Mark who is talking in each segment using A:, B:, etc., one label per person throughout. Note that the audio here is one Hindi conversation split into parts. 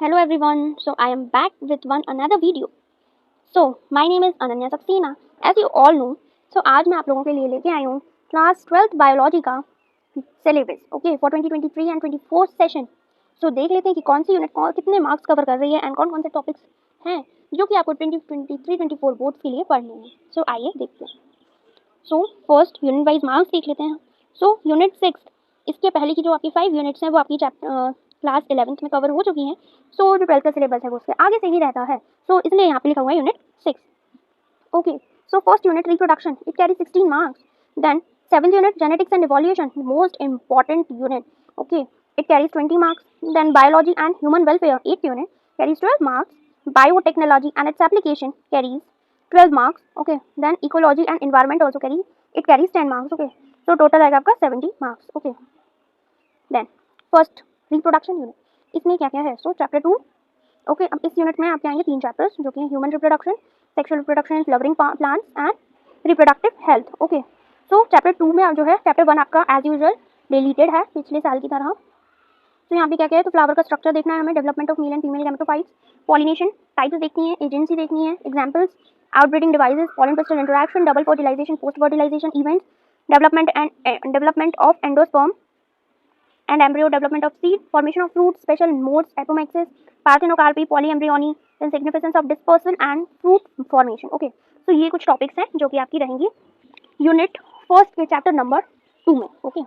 A: Hello everyone. So I am back with one another video. So my name is Ananya Saxena. As you all know, आज मैं आप लोगों के लिए लेके आई हूँ क्लास 12th बायोलॉजी का syllabus okay for 2023 and 24 session. So देख लेते हैं कि कौन सी यूनिट कितने मार्क्स कवर कर रही है एंड कौन कौन से टॉपिक्स हैं जो कि आपको 2023-24 बोर्ड्स के लिए पढ़ने हैं. सो आइए देखते हैं. सो फर्स्ट यूनिट वाइज मार्क्स देख लेते हैं. सो यूनिट 6 इसके पहले की जो आपकी 5 यूनिट्स हैं वो आपकी क्लास 11th में कवर हो चुकी हैं. सो जो 12th का सिलेबस है वो उसके आगे से ही रहता है. सो इसलिए यहाँ पे लिखा हुआ है unit 6. Okay. So first unit reproduction it carry 16 marks. Then 7th unit genetics and evolution, most important unit. Okay, it carries 20 marks. Then biology and human welfare, 8th unit, carries 12 marks. Biotechnology and its application carries 12 marks. Okay, then ecology and environment also carries 10 marks. Okay, so total आएगा आपका 70 marks. Okay, then first reproduction unit, इसमें क्या क्या है? So chapter 2. Okay, अब इस यूनिट में आपके आएंगे 3 चैप्टर्स जो कि हैं human reproduction, sexual reproduction in flowering plants and reproductive health. Okay, so chapter 2 में जो है चैप्टर 1 आपका एज यूजुअल डिलीटेड है पिछले साल की तरह. तो यहाँ पे क्या क्या है? तो फ्लावर का स्ट्रक्चर देखना है हमें, development of male and female gametophytes, pollination types देखनी है, एजेंसी देखनी है, examples, outbreeding devices, pollen pistil interaction, double fertilization, post fertilization events, development of endosperm and embryo, development of seed, formation of fruit, special modes, apomixis, parthenocarpy, polyembryony, then significance of dispersal and fruit formation. Okay, so ये कुछ टॉपिक्स हैं जो कि आपकी रहेंगी यूनिट फर्स्ट के चैप्टर नंबर 2 में. ओके,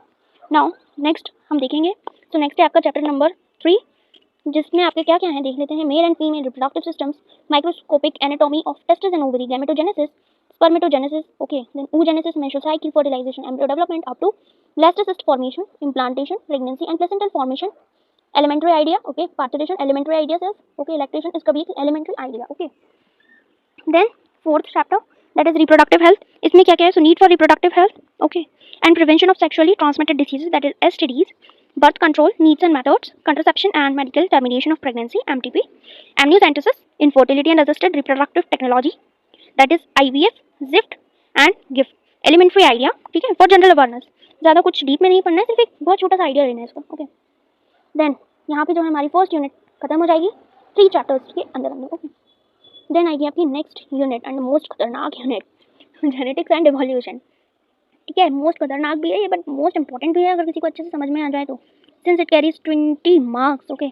A: नाउ नेक्स्ट हम देखेंगे. तो नेक्स्ट है आपका चैप्टर नंबर 3 जिसमें आपके क्या क्या हैं देख लेते हैं. Mail and female reproductive systems, microscopic anatomy of testis and ovary, gametogenesis, spermatogenesis, okay, then oogenesis, mesocycle, fertilization, embryo development up to blastocyst formation, implantation, pregnancy and placental formation, elementary idea, okay, parturition, elementary idea cells, okay, lactation is kabhi elementary idea. Okay, then fourth chapter that is reproductive health. इसमें क्या क्या है? So need for reproductive health, okay, and prevention of sexually transmitted diseases, that is STDs, birth control needs and methods, contraception and medical termination of pregnancy, MTP, amniocentesis, infertility and assisted reproductive technology, that is IVF, ZIFT and GIFT, elementary idea. ठीक है, फॉर जनरल अवेयरनेस, ज़्यादा कुछ डीप में नहीं पढ़ना है, सिर्फ एक बहुत छोटा सा आइडिया लेना है इसको. ओके, देन यहाँ पे जो है हमारी फर्स्ट यूनिट खत्म हो जाएगी 3 चैप्टर्स के अंदर अंदर. ओके, देन आएगी आपकी नेक्स्ट यूनिट एंड मोस्ट खतरनाक यूनिट, जेनेटिक्स एंड एवोल्यूशन. ठीक है, मोस्ट खतरनाक भी है ये बट मोस्ट इंपॉर्टेंट भी है अगर किसी को अच्छे से समझ में आ जाए तो. Since it carries 20 marks. Okay,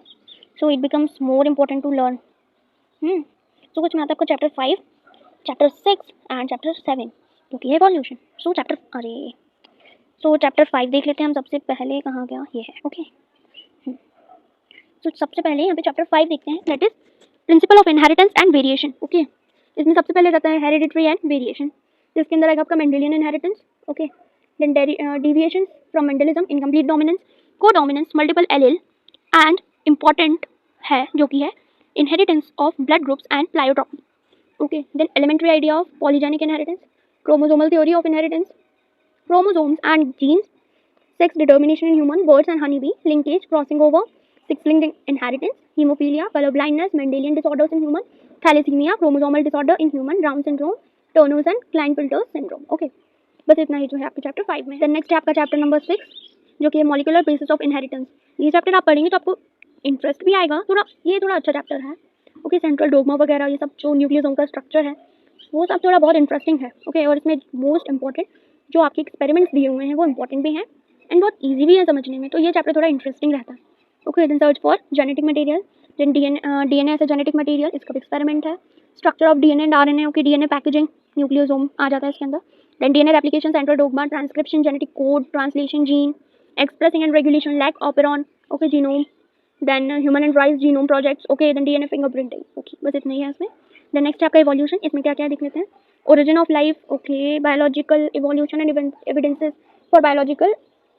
A: so it becomes more important to learn. So कुछ में आता है आपको चैप्टर 5, चैप्टर 6 एंड चैप्टर 7 क्योंकि है एवोल्यूशन. सो चैप्टर 5 देख लेते हैं हम. सबसे पहले कहाँ गया? ये है. ओके, तो सबसे पहले यहाँ पे चैप्टर 5 देखते हैं, that is principle of inheritance and variation. Okay, इसमें सबसे पहले रहता है हेरिडिटरी एंड वेरिएशन, जिसके अंदर आएगा आपका Mendelian inheritance. Okay, then deviation from Mendelism, incomplete dominance, codominance, multiple allele and important है जो कि है inheritance of blood groups and pleiotropy. Okay, then elementary idea of polygenic inheritance, chromosomal theory of inheritance, chromosomes and genes, sex determination in human, birds and honeybee, linkage, crossing over, sex-linked inheritance, hemophilia, color blindness, Mendelian disorders in human, thalassemia, chromosomal disorder in human, Down syndrome, Turner's and Klinefelter syndrome. Okay, बस इतना ही जो है आपके चैप्टर 5 में. देन नेक्स्ट है आपका चैप्टर नंबर 6 जो कि है मॉलिक्यूलर बेसिस ऑफ इनहेरिटेंस. ये चैप्टर आप पढ़ेंगे तो आपको इंटरेस्ट भी आएगा थोड़ा, ये थोड़ा अच्छा चैप्टर है. ओके, सेंट्रल डोगमा वगैरह ये सब जो न्यूक्लियोसोम का स्ट्रक्चर है वो सब थोड़ा बहुत इंटरेस्टिंग है. ओके, और इसमें मोस्ट इंपॉर्टेंट जो आपके एक्सपेरिमेंट्स दिए हुए हैं वो इंपॉर्टेंट भी हैं एंड बहुत इजी भी है समझने में, तो ये चैप्टर थोड़ा इंटरेस्टिंग रहता है. Okay, then search for genetic material, then DNA as a genetic material, इसका भी एक्सपेरिमेंट है. Structure of DNA and RNA. Okay, DNA packaging, nucleosome आ जाता है इसके अंदर. Then DNA replication, central dogma, transcription, genetic code, translation, gene expressing and regulation, lac operon. Okay, genome, then human and rice genome projects. Okay, then DNA fingerprinting. Okay, बस इतना ही है इसमें. then next है आपका evolution. इसमें क्या क्या देख लेते हैं? origin of life. Okay, biological evolution and evidences for biological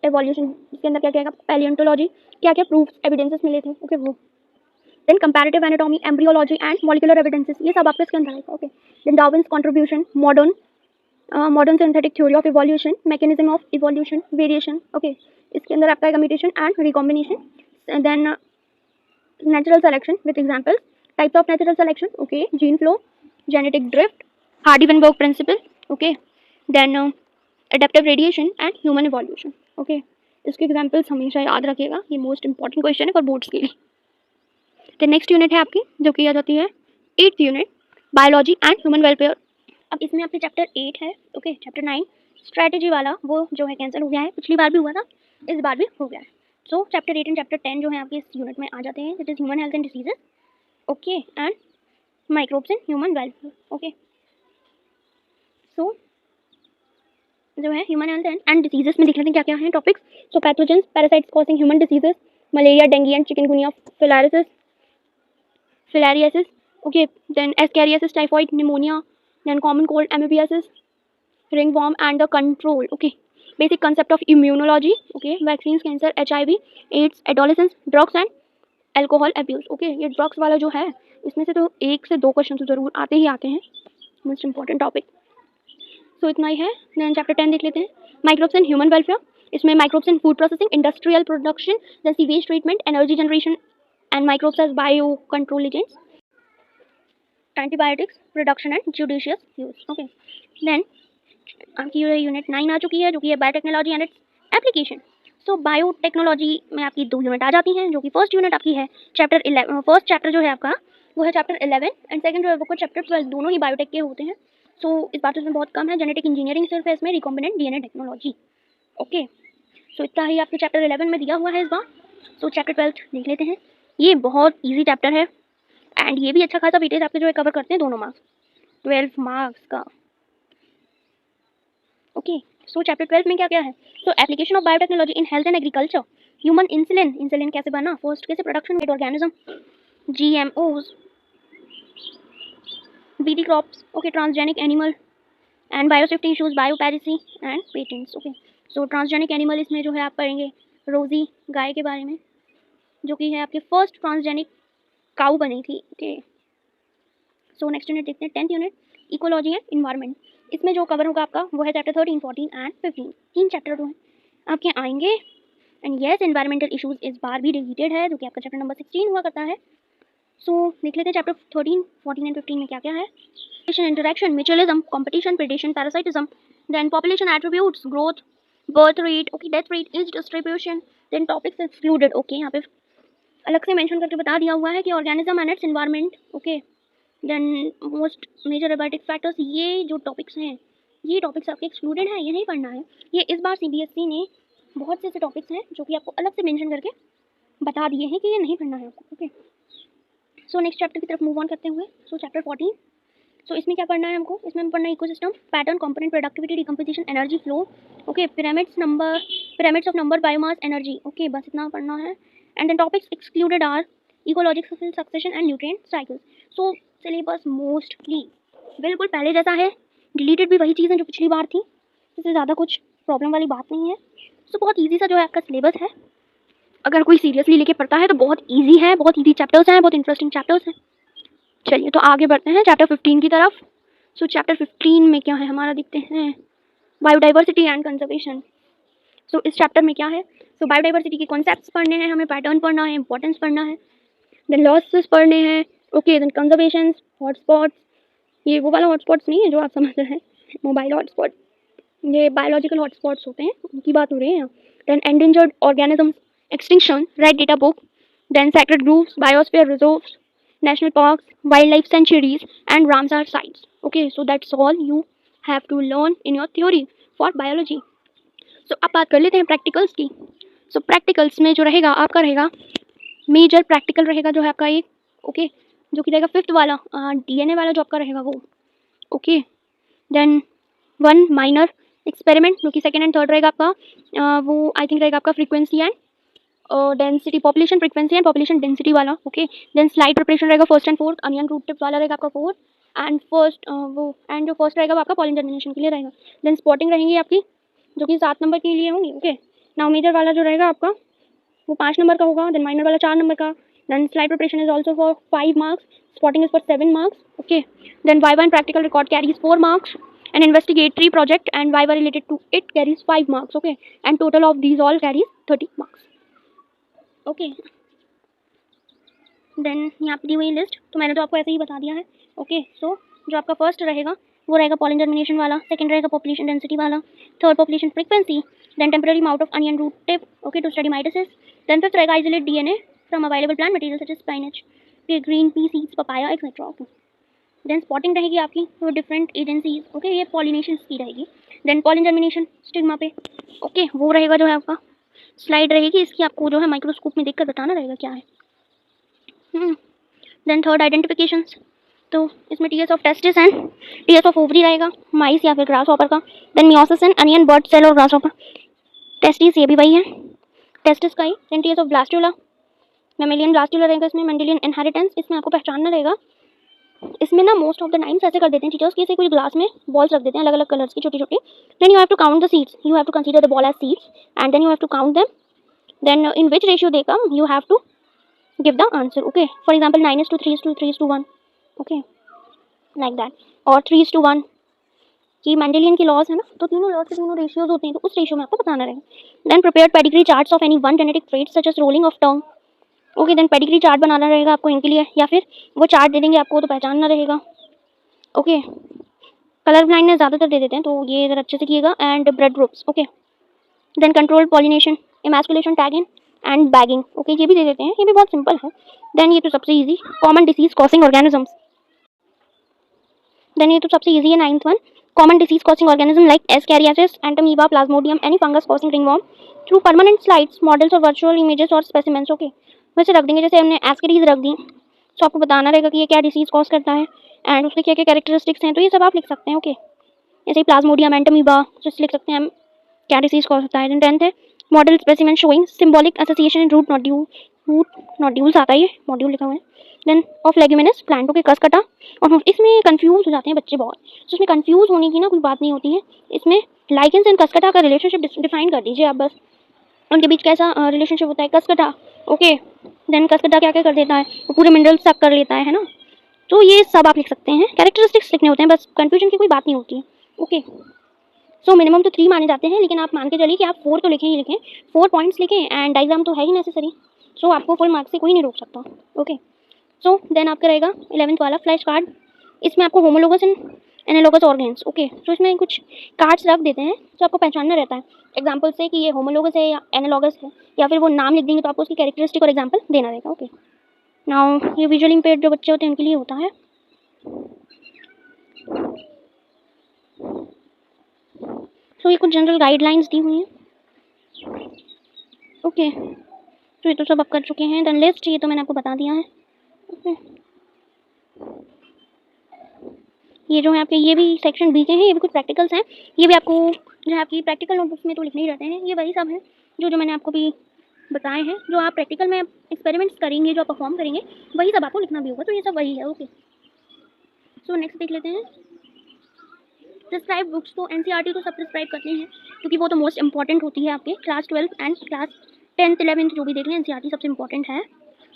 A: evolution. इसके अंदर क्या क्या है? paleontology, क्या क्या proofs evidences मिले थे. Okay, वो. then comparative anatomy, embryology and molecular evidences. ये सब आपके इसके अंदर आएगा. Okay, then Darwin's contribution, modern synthetic theory of evolution, mechanism of evolution, variation. Okay, इसके अंदर आपका आएगा mutation and recombination. and then natural selection with examples, types of natural selection. Okay, gene flow, genetic drift, Hardy-Weinberg principle. Okay, then adaptive radiation and human evolution. Okay, इसके examples हमेशा याद रखिएगा, ये मोस्ट इंपॉर्टेंट क्वेश्चन है फॉर बोर्ड्स के लिए. द नेक्स्ट यूनिट है आपकी जो की आ जाती है 8th unit biology and human welfare. अब इसमें आपके चैप्टर 8 है, ओके। चैप्टर 9 स्ट्रैटेजी वाला वो जो है कैंसिल हो गया है, पिछली बार भी हुआ था, इस बार भी हो गया है। सो चैप्टर 8 एंड चैप्टर 10 जो है आपके इस यूनिट में आ जाते हैं, that is human health and diseases, okay, and microbes in human welfare, okay. So जो है ह्यूमन हेल्थ एंड डिसीजेस में देख लेते हैं क्या क्या है topics. So pathogens, parasites causing human diseases, malaria, dengue and chikungunya, filariasis, okay, then ascariasis, typhoid, pneumonia, then common cold, amoebiasis, ringworm and the control, okay, basic concept of immunology, okay, vaccines, cancer, HIV, AIDS, adolescence, drugs and alcohol abuse, okay। ये ड्रग्स वाला जो है इसमें से तो 1 से 2 क्वेश्चन तो जरूर आते ही आते हैं, मोस्ट इंपॉर्टेंट टॉपिक। सो इतना ही है। देन चैप्टर 10 देख लेते हैं, माइक्रोब्स एंड ह्यूमन वेलफेयर। इसमें microbes in food processing, industrial production, the sewage treatment, energy generation and microbes as bio control agents, antibiotics production and judicious use, okay. Then आपकी यूनिट 9 आ चुकी है जो कि है biotechnology and its application. So biotechnology में आपकी 2 यूनिट आ जाती हैं, जो कि फर्स्ट यूनिट आपकी है चैप्टर 11, फर्स्ट चैप्टर जो है आपका वो है चैप्टर 11 एंड सेकंड जो है वो चैप्टर 12, दोनों ही बायोटेक के होते हैं। सो इस बार तो इसमें बहुत कम है, जेनेटिक इंजीनियरिंग सिर्फ है इसमें, रिकॉम्बिनेंट डीएनए टेक्नोलॉजी, ओके। सो इतना ही आपके चैप्टर 11 में दिया हुआ है इस बार। सो चैप्टर 12 देख लेते हैं, ये बहुत ईजी चैप्टर है एंड ये भी अच्छा खासा वेटेज आपके जो है कवर करते हैं दोनों मार्क्स, 12 मार्क्स का, ओके। सो चैप्टर 12 में क्या क्या है, so application of biotechnology in health and agriculture, human insulin, insulin कैसे बना, फर्स्ट कैसे production made organism, GMOs, BT crops, okay, transgenic animal and biosafety issues, biopiracy and patents, okay. So transgenic animal इसमें जो है आप पढ़ेंगे रोजी गाय के बारे में, जो कि है आपके फर्स्ट ट्रांसजेनिक काऊ बनी थी, ओके। सो नेक्स्ट यूनिट देखते हैं 10th unit ecology and environment. इसमें जो कवर होगा आपका वो है चैप्टर 13, 14 एंड 15, 3 चैप्टर जो है आपके आएंगे। एंड येस एनवायरमेंटल इशूज इस बार भी रिलेटेड है, जो कि आपका चैप्टर नंबर 16 हुआ करता है। सो देख लेते हैं चैप्टर 13, 14 एंड 15 में क्या क्या है। Interaction, mutualism, competition, predation, parasitism, then population attributes, growth, birth rate, okay, death rate, age distribution, then topics excluded, okay. यहाँ पे अलग से मेंशन करके बता दिया हुआ है कि organism and its environment, okay. Then most major abiotic factors, ये जो टॉपिक्स हैं ये टॉपिक्स आपके एक्सक्लूडेड हैं, ये नहीं पढ़ना है। ये इस बार सीबीएसई ने बहुत से ऐसे टॉपिक्स हैं जो कि आपको अलग से मेंशन करके बता दिए हैं कि ये नहीं पढ़ना है आपको, ओके। सो नेक्स्ट चैप्टर की तरफ मूव ऑन करते हुए, सो चैप्टर 14, सो इसमें क्या पढ़ना है हमको, इसमें पढ़ना है ecosystem, pattern, component, productivity, decomposition, energy flow, okay, pyramids of number, biomass, energy, okay, बस इतना पढ़ना है। And then topics excluded are ecological succession and nutrient cycles. So syllabus mostly बिल्कुल पहले जैसा है, डिलीटेड भी वही चीज़ें जो पिछली बार थी, इससे ज़्यादा कुछ प्रॉब्लम वाली बात नहीं है। सो बहुत ईजी सा जो है आपका सिलेबस है, अगर कोई सीरियसली लेके पढ़ता है तो बहुत ईजी है, बहुत ईजी चैप्टर्स हैं, बहुत इंटरेस्टिंग चैप्टर्स हैं। चलिए तो आगे बढ़ते हैं चैप्टर 15 की तरफ। सो चैप्टर 15 में क्या है हमारा, देखते हैं बायोडाइवर्सिटी एंड कंजर्वेशन। सो इस चैप्टर में क्या है, सो बायोडाइवर्सिटी के कॉन्सेप्ट्स पढ़ने हैं हमें, पैटर्न पढ़ना है, इंपॉर्टेंस पढ़ना है, देन लॉसेस पढ़ने हैं, ओके, देन कंजर्वेशन, हॉटस्पॉट्स, ये वो वाला हॉटस्पॉट्स नहीं है जो आप समझ रहे हैं, मोबाइल हॉटस्पॉट, ये बायोलॉजिकल हॉटस्पॉट्स होते हैं, उनकी बात हो रही है यहाँ। Then endangered organisms, extinction, red data book, then sacred groves, biosphere reserves, national parks, wildlife sanctuaries and Ramsar sites. Okay, so that's all you have to learn in your theory for biology. So अब बात कर लेते हैं प्रैक्टिकल्स की। So प्रैक्टिकल्स में जो रहेगा आपका रहेगा मेजर प्रैक्टिकल रहेगा जो है आपका एक, ओके, जो कि रहेगा 5th वाला डीएनए वाला जो आपका रहेगा वो, ओके। देन 1 माइनर एक्सपेरिमेंट जो कि 2nd एंड 3rd रहेगा आपका, वो आई थिंक रहेगा आपका frequency and density, population frequency and population density वाला, ओके। देन स्लाइड प्रिपरेशन रहेगा 1st and 4th, onion root tip वाला रहेगा आपका 4th एंड फर्स्ट वो, एंड जो फर्स्ट रहेगा वो आपका पॉलन जर्मिनेशन के लिए रहेगा। देन स्पॉटिंग रहेंगी आपकी जो कि 7 नंबर के लिए होंगी, ओके। नाउ मेजर वाला जो रहेगा आपका वो 5 नंबर का होगा, देन माइनर वाला 4 नंबर का, then slide preparation is also for 5 marks, spotting is for 7 marks, okay. Then viva and practical record carries 4 marks, and investigatory project and viva related to it carries 5 marks, okay, and total of these all carries 30 marks, okay. Then यहाँ पे दी हुई लिस्ट तो मैंने तो आपको ऐसे ही बता दिया है, ओके। सो जो आपका फर्स्ट रहेगा वो रहेगा पॉलन जर्मिनेशन वाला, सेकंड रहेगा पॉपुलेशन डेंसिटी वाला, third population frequency, then temporary mount of onion root tip, okay, to study mitosis, then fifth रहेगा isolate DNA from available plant material such as spinach, okay, green pea seeds, papaya etcetera. Okay, then spotting रहेगी आपकी तो डिफरेंट एजेंसीज, ओके, ये पॉलिनेशन की रहेगी। देन पॉलिन जर्मिनेशन स्टिग्मा पे, ओके, वो रहेगा जो है आपका। स्लाइड रहेगी इसकी, आपको जो है माइक्रोस्कोप में देखकर बताना रहेगा क्या है। देन थर्ड आइडेंटिफिकेशन, तो इसमें TS of testis and TS of ovary रहेगा, माइस या फिर ग्रास हॉपर का। Then meiosis and onion bud cell और ग्रास हॉपर। टेस्टिस ये भी वही है, टेस्टिस का ही। Then TS of blastula, mammalian blastula रहेगा इसमें। मेंडेलियन इनहेरिटेंस, इसमें आपको पहचानना रहेगा। इसमें ना मोस्ट ऑफ द टाइम्स ऐसे कर देते हैं टीचर्स कि इसे कुछ ग्लास में बॉल्स रख देते हैं अलग अलग कलर्स की छोटी छोटी। Then you have to count the seeds, you have to consider the ball as seeds and then you have to count them. Then in which ratio they come you have to give the answer. Okay, for example 9:3:3:1, okay, like that, और 3:1 कि मेंडेलियन की लॉज है ना, तो तीनों लॉज के तीनों रेशियोज होते हैं, तो उस रेशियो में आपको बताना रहेगा। Then prepared pedigree charts of any one genetic trait such as rolling of tongue. Okay, then pedigree chart बनाना रहेगा आपको इनके लिए, या फिर वो चार्ट दे देंगे आपको तो पहचानना रहेगा। ओके, कलर ब्लाइंडनेस ज़्यादातर दे देते हैं तो ये ज़रा अच्छे से किएगा। And blood groups, okay, then controlled pollination, emasculation, tagging and bagging, okay, ये भी दे देते हैं, ये भी बहुत सिंपल है। देन ये तो सबसे easy, common disease causing organisms. Then ये तो सबसे इजी है, 9th one, common disease causing organism like ascariasis, entamoeba, plasmodium, any fungus causing ringworm through permanent slides, models और वर्चुअल इमेजेस और स्पेसिमेंट्स। ओके, वैसे रख देंगे, जैसे हमने एस्कैरीज रख दी तो आपको बताना रहेगा कि ये क्या डिसीज कॉज करता है एंड उसके क्या क्या कैरेक्टरिस्टिक्स हैं, तो ये सब आप लिख सकते हैं। ओके, जैसे प्लाज्मोडियम, एंटमीबा, जैसे लिख सकते हैं हम क्या डिसीज कॉज होता है। देन 10th है model specimen showing symbolic association in root nodules आता है, ये मॉड्यूल लिखा हुआ है। देन ऑफ लेग्यूमिनस प्लांटों के कस कटा, और इसमें कंफ्यूज हो जाते हैं बच्चे बहुत, तो इसमें कंफ्यूज होने की ना कोई बात नहीं होती है। इसमें लाइकेंस एंड कसकटा का रिलेशनशिप डिफाइन कर दीजिए आप बस, उनके बीच कैसा रिलेशनशिप होता है। कसकटा, ओके, देन कसकटा क्या क्या कर देता है, वो पूरे मिनरल्स तक कर लेता है ना, तो ये सब आप लिख सकते हैं। कैरेक्टरिस्टिक्स लिखने होते हैं बस, कन्फ्यूजन की कोई बात नहीं होती है। ओके, सो मिनिमम तो 3 माने जाते हैं, लेकिन आप मान के चलिए कि आप 4 तो लिखें ही लिखें, 4 पॉइंट्स लिखें एंड डायग्राम तो है ही नेसेसरी, सो आपको फुल मार्क्स से कोई नहीं रोक सकता। ओके, सो देन आपका रहेगा 11th वाला फ्लैश कार्ड, इसमें आपको homologous and analogous organs. Okay, तो इसमें कुछ कार्ड्स रख देते हैं जो आपको पहचानना रहता है एग्जाम्पल से कि ये होमोलोगस है या एनालोगस है, या फिर वो नाम लिख देंगे तो आपको उसकी कैरेक्टरिस्टिक और एग्जाम्पल देना रहेगा। ओके, नाउ ये विजुअल इम्पेयर्ड जो बच्चे होते हैं उनके लिए होता है। तो ये कुछ जनरल गाइडलाइंस दी हुई हैं। ओके, तो ये तो सब आप कर चुके हैं। देन लिस्ट, ये तो मैंने आपको बता दिया है। ओके, ये जो है आपके ये भी सेक्शन बी के हैं, ये भी कुछ प्रैक्टिकल्स हैं, ये भी आपको जो है आपकी प्रैक्टिकल नोटबुक्स में तो लिखने ही रहते हैं, ये वही सब हैं जो मैंने आपको भी बताए हैं। जो आप प्रैक्टिकल में एक्सपेरिमेंट्स करेंगे, जो आप परफॉर्म करेंगे, वही सब आपको लिखना भी होगा, तो ये सब वही है। ओके, सो नेक्स्ट देख लेते हैं प्रिस्क्राइब बुक्स। तो एनसीईआरटी तो सब प्रिस्क्राइब करते हैं क्योंकि वो तो मोस्ट इंपॉर्टेंट होती है आपके class 12 and class 10th 11th जो भी देख लें, एनसीईआरटी सबसे इंपॉर्टेंट है।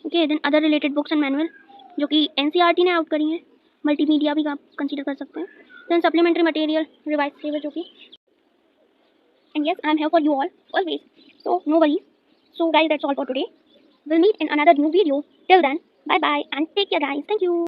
A: Okay, then other related books and manual जो कि एनसीईआरटी ने आउट करी है, मल्टीमीडिया भी आप कंसीडर कर सकते हैं। Then supplementary material, revise syllabus जो कि, and yes I am here for you all always, so no worries. So guys that's all for today, we'll meet in another new video. Till then, bye bye and take care guys. Thank you.